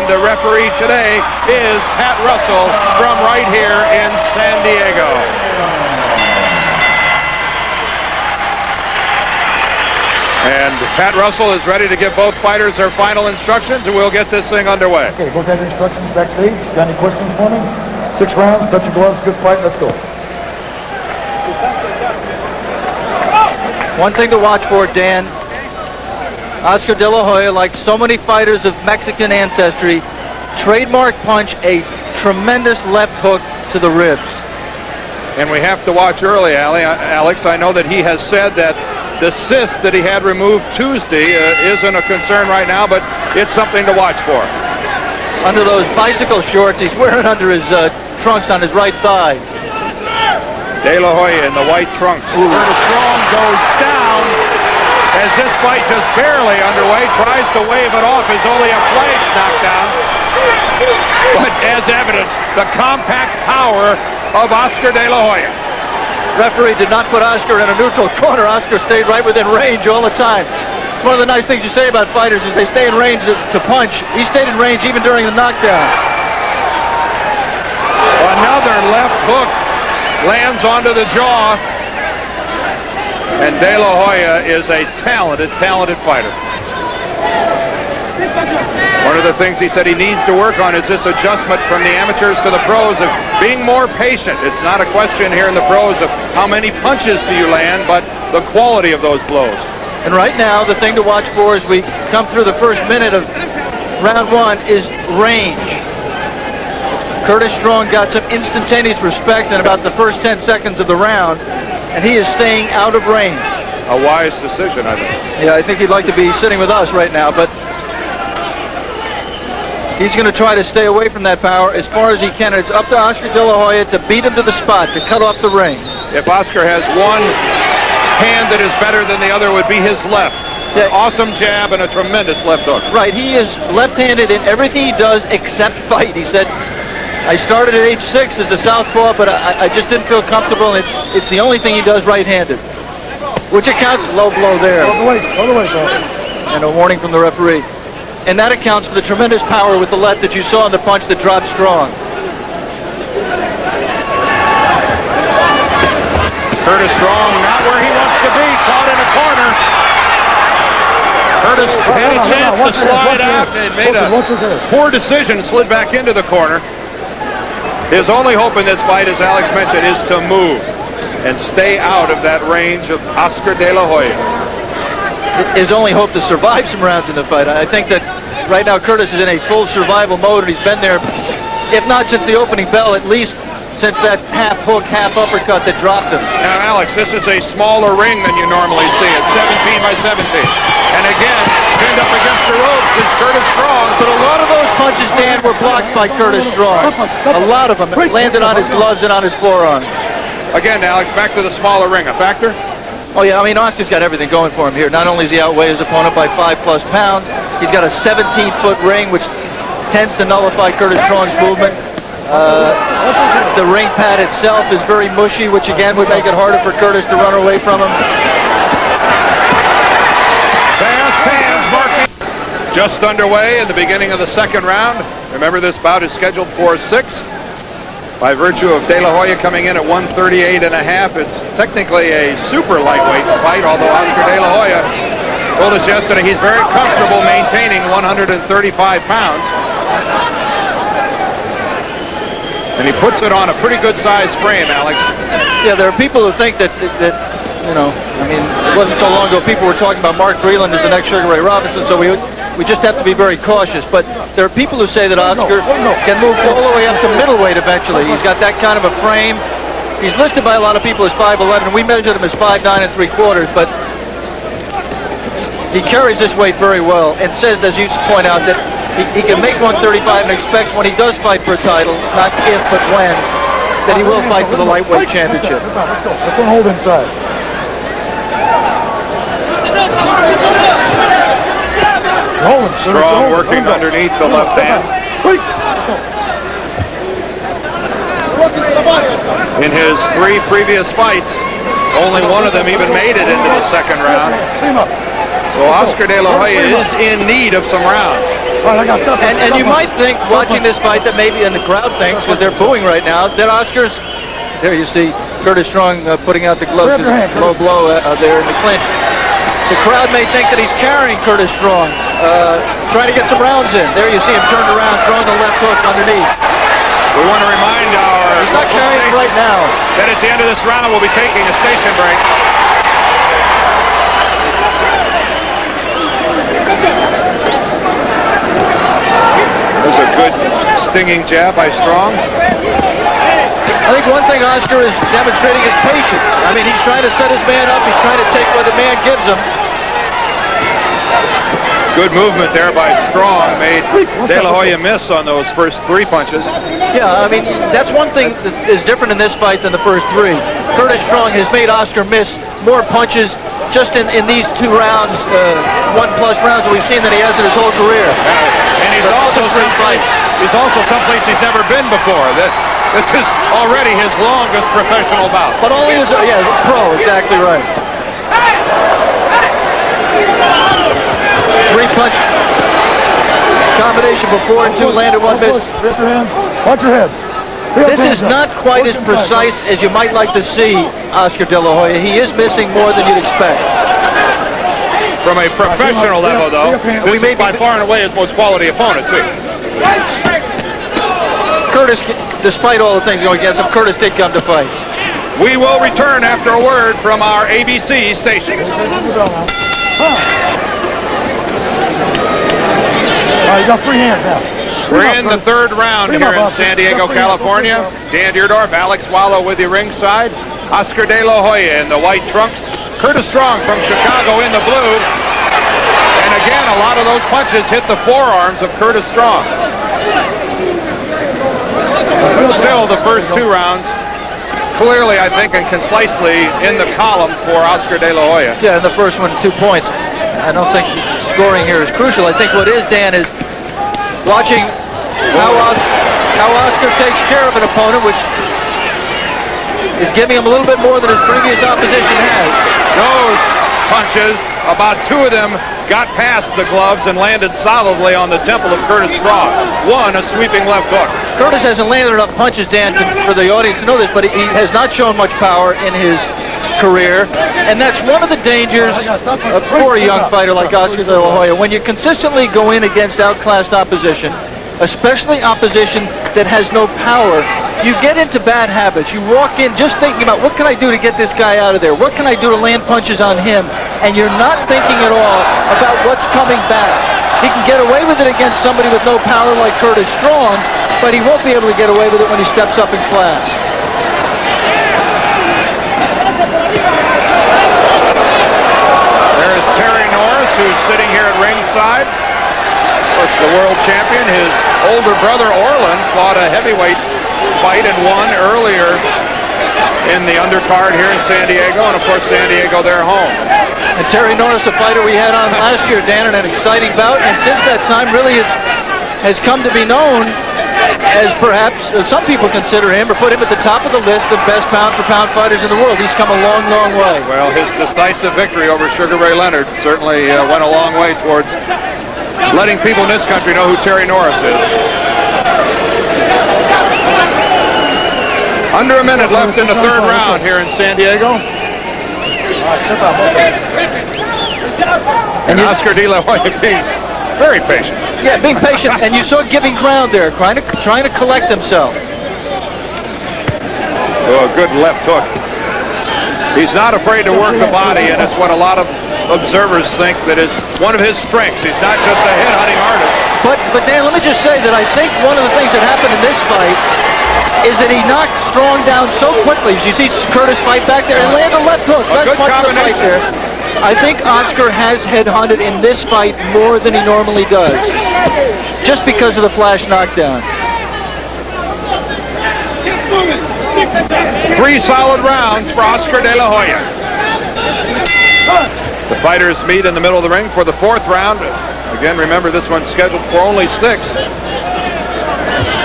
the referee today is Pat Russell from right here in San Diego. And Pat Russell is ready to give both fighters their final instructions, and we'll get this thing underway. Okay, both have your instructions backstage. Got any questions for me? 6 rounds, touch your gloves, good fight, let's go. One thing to watch for, Dan, Oscar De La Hoya, like so many fighters of Mexican ancestry, trademark punch, a tremendous left hook to the ribs. And we have to watch early, Alex. I know that he has said that the cyst that he had removed Tuesday isn't a concern right now, but it's something to watch for. Under those bicycle shorts he's wearing under his trunks on his right thigh. De La Hoya in the white trunks. Curtis Strong goes down as this fight just barely underway. Tries to wave it off as only a flag's knocked down. But as evidence, the compact power of Oscar De La Hoya. Referee did not put Oscar in a neutral corner. Oscar stayed right within range all the time. It's one of the nice things you say about fighters is they stay in range to punch. He stayed in range even during the knockdown. Another left hook lands onto the jaw. And De La Hoya is a talented fighter. One of the things he said he needs to work on is this adjustment from the amateurs to the pros of being more patient. It's not a question here in the pros of how many punches do you land, but the quality of those blows. And right now, the thing to watch for as we come through the first minute of round 1 is range. Curtis Strong got some instantaneous respect in about the first 10 seconds of the round, and he is staying out of range. A wise decision, I think. Yeah, I think he'd like to be sitting with us right now, but he's going to try to stay away from that power as far as he can. It's up to Oscar De La Hoya to beat him to the spot, to cut off the ring. If Oscar has one hand that is better than the other, would be his left. Yeah. Awesome jab and a tremendous left hook. Right, he is left-handed in everything he does except fight. He said, I started at age 6 as a southpaw, but I just didn't feel comfortable, and it's the only thing he does right-handed. Which accounts for low blow there. All the way, sir. And a warning from the referee. And that accounts for the tremendous power with the left that you saw in the punch that dropped Strong. Curtis Strong not where he wants to be, caught in a corner. Curtis had a chance to slide out and made a poor decision, slid back into the corner. His only hope in this fight, as Alex mentioned, is to move and stay out of that range of Oscar De La Hoya. His only hope to survive some rounds in the fight. I think that right now Curtis is in a full survival mode, and he's been there, if not since the opening bell, at least since that half hook, half uppercut that dropped him. Now, Alex, this is a smaller ring than you normally see. It's 17 by 17. And again, pinned up against the ropes is Curtis Strong. But a lot of those punches, Dan, were blocked by Curtis Strong. A lot of them landed on his gloves and on his forearm. Again, Alex, back to the smaller ring. A factor? Oh, yeah, I mean, Oscar's got everything going for him here. Not only does he outweigh his opponent by 5+ pounds, he's got a 17-foot ring, which tends to nullify Curtis Strong's movement. The ring pad itself is very mushy, which again would make it harder for Curtis to run away from him. Fast hands marking. Just underway in the beginning of the second round. Remember, this bout is scheduled for 6. By virtue of De La Hoya coming in at 138.5, it's technically a super lightweight fight, although Oscar De La Hoya told us yesterday he's very comfortable maintaining 135 pounds. And he puts it on a pretty good size frame, Alex. Yeah, there are people who think that you know, I mean, it wasn't so long ago people were talking about Mark Breland as the next Sugar Ray Robinson, so we just have to be very cautious. But there are people who say that Oscar can move all the way up to middleweight eventually. He's got that kind of a frame. He's listed by a lot of people as 5'11", and we measured him as 5'9 3/4", but he carries this weight very well and says, as you point out, that he can make 135 and expects when he does fight for a title, not if, but when, that he will fight for the lightweight championship. Let's go. Let's go hold inside. Strong working underneath the left hand. In his 3 previous fights, only one of them even made it into the second round. So Oscar De La Hoya is in need of some rounds. All right, I got stuff. And you might think, watching this fight, that maybe, and the crowd thinks, because they're booing right now, that Oscar's, there you see Curtis Strong putting out the gloves, low blow there in the clinch. The crowd may think that he's carrying Curtis Strong, trying to get some rounds in. There you see him turned around, throwing the left hook underneath. We want to remind our... He's not carrying him right now. That at the end of this round, we'll be taking a station break. There's a good stinging jab by Strong. I think one thing Oscar is demonstrating is patience. I mean, he's trying to set his man up. He's trying to take what the man gives him. Good movement there by Strong. Made De La Hoya miss on those first 3 punches. Yeah, I mean, that's one thing that is different in this fight than the first 3. Curtis Strong has made Oscar miss more punches just in these 2 rounds, 1+ rounds that we've seen that he has in his whole career. And he's also someplace he's never been before. This is already his longest professional bout. But only as a pro, exactly right. 3-punch combination before and 2 landed, 1 miss. Watch your heads. This is not quite as precise as you might like to see Oscar De La Hoya. He is missing more than you'd expect. From a professional level, though, this is by far and away his most quality opponent, too. Curtis, despite all the things going against him, Curtis did come to fight. We will return after a word from our ABC station. You got 3 hands now. We're in the 3rd round here in San Diego, California. Dan Deerdorf, Alex Wallow with you ringside. Oscar De La Hoya in the white trunks. Curtis Strong from Chicago in the blue. And again, a lot of those punches hit the forearms of Curtis Strong. But still, the first 2 rounds, clearly, I think, and concisely in the column for Oscar De La Hoya. Yeah, in the first one, 2 points. I don't think scoring here is crucial. I think what is, Dan, is watching how Oscar takes care of an opponent, which is giving him a little bit more than his previous opposition has. Those punches, about 2 of them got past the gloves and landed solidly on the temple of Curtis Strong. 1, a sweeping left hook. Curtis hasn't landed enough punches, Dan, for the audience to know this, but he has not shown much power in his career, and that's one of the dangers for a young fighter like Oscar De La Hoya. When you consistently go in against outclassed opposition, especially opposition that has no power, you get into bad habits. You walk in just thinking about, what can I do to get this guy out of there? What can I do to land punches on him? And you're not thinking at all about what's coming back. He can get away with it against somebody with no power like Curtis Strong, but he won't be able to get away with it when he steps up in class. There's Terry Norris, who's sitting here at ringside. Of course, the world champion. His older brother, Orland, fought a heavyweight fight and won earlier in the undercard here in San Diego, and of course San Diego their home. And Terry Norris, a fighter we had on last year, Dan, in an exciting bout, and since that time really has come to be known as perhaps some people consider him or put him at the top of the list of best pound-for-pound fighters in the world. He's come a long, long way. Well, his decisive victory over Sugar Ray Leonard certainly went a long way towards letting people in this country know who Terry Norris is. Under a minute left in the 3rd round here in San Diego. And Oscar De La Hoya being very patient. Yeah, being patient, and you saw giving ground there, trying to collect himself. Oh, a good left hook. He's not afraid to work the body, and it's what a lot of observers think that is one of his strengths. He's not just a head-hunting artist. But Dan, let me just say that I think one of the things that happened in this fight is that he knocked Strong down so quickly. As you see Curtis fight back there and land a left hook. A good Right there. I think Oscar has head-hunted in this fight more than he normally does, just because of the flash knockdown. 3 solid rounds for Oscar De La Hoya. The fighters meet in the middle of the ring for the 4th round. Again, remember this one's scheduled for only 6.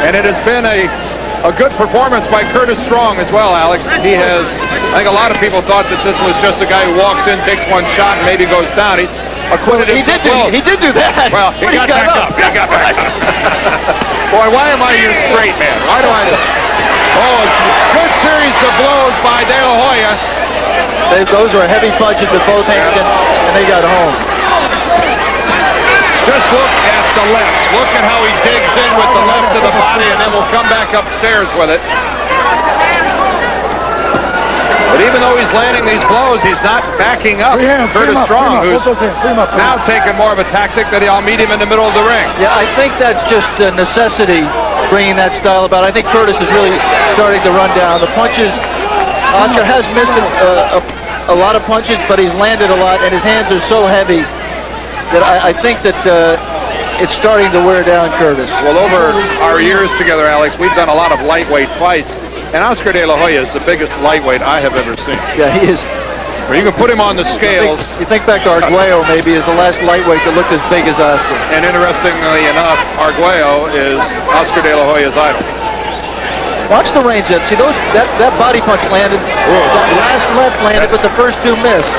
And it has been a good performance by Curtis Strong as well, Alex. He has, I think a lot of people thought that this was just a guy who walks in, takes one shot, and maybe goes down. acquitted He himself. did do that. Well, he But got back up. He got back up. Boy, why am I your straight man? Why do I... Oh, a good series of blows by De La Hoya. Those were heavy punches with both hands, and they got home. Just look at the left. Look at how he digs in with the left of the body, and then we'll come back upstairs with it. But even though he's landing these blows, he's not backing up. Curtis Strong, who's now taking more of a tactic that I'll meet him in the middle of the ring. Yeah, I think that's just a necessity, bringing that style about. I think Curtis is really starting to run down. The punches, Oscar has missed a lot of punches, but he's landed a lot, and his hands are so heavy that I think that it's starting to wear down Curtis. Well, over our years together, Alex, we've done a lot of lightweight fights, and Oscar De La Hoya is the biggest lightweight I have ever seen. Yeah, he is. Where you can put him on the scales. You think back to Arguello, maybe, as the last lightweight that looked as big as Oscar. And interestingly enough, Arguello is Oscar De La Hoya's idol. Watch the range that. See, that body punch landed. That last left landed, but the first two missed.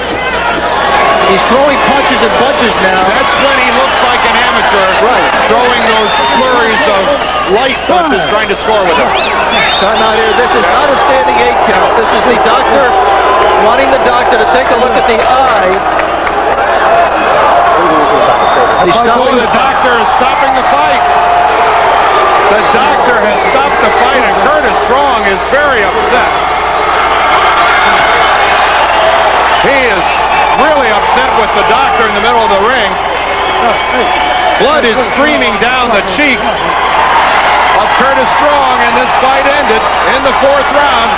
He's throwing punches and bunches now. That's when he looks like an amateur. Right. Throwing those flurries of light punches, trying to score with them. Time out here. This is not a standing 8 count. This is the doctor wanting the doctor to take a look at the eye. He's stopping the doctor is stopping the fight. The doctor has stopped the fight, and Curtis Strong is very upset. He is really upset with the doctor in the middle of the ring. Blood is streaming down the cheek of Curtis Strong, and this fight ended in the 4th round.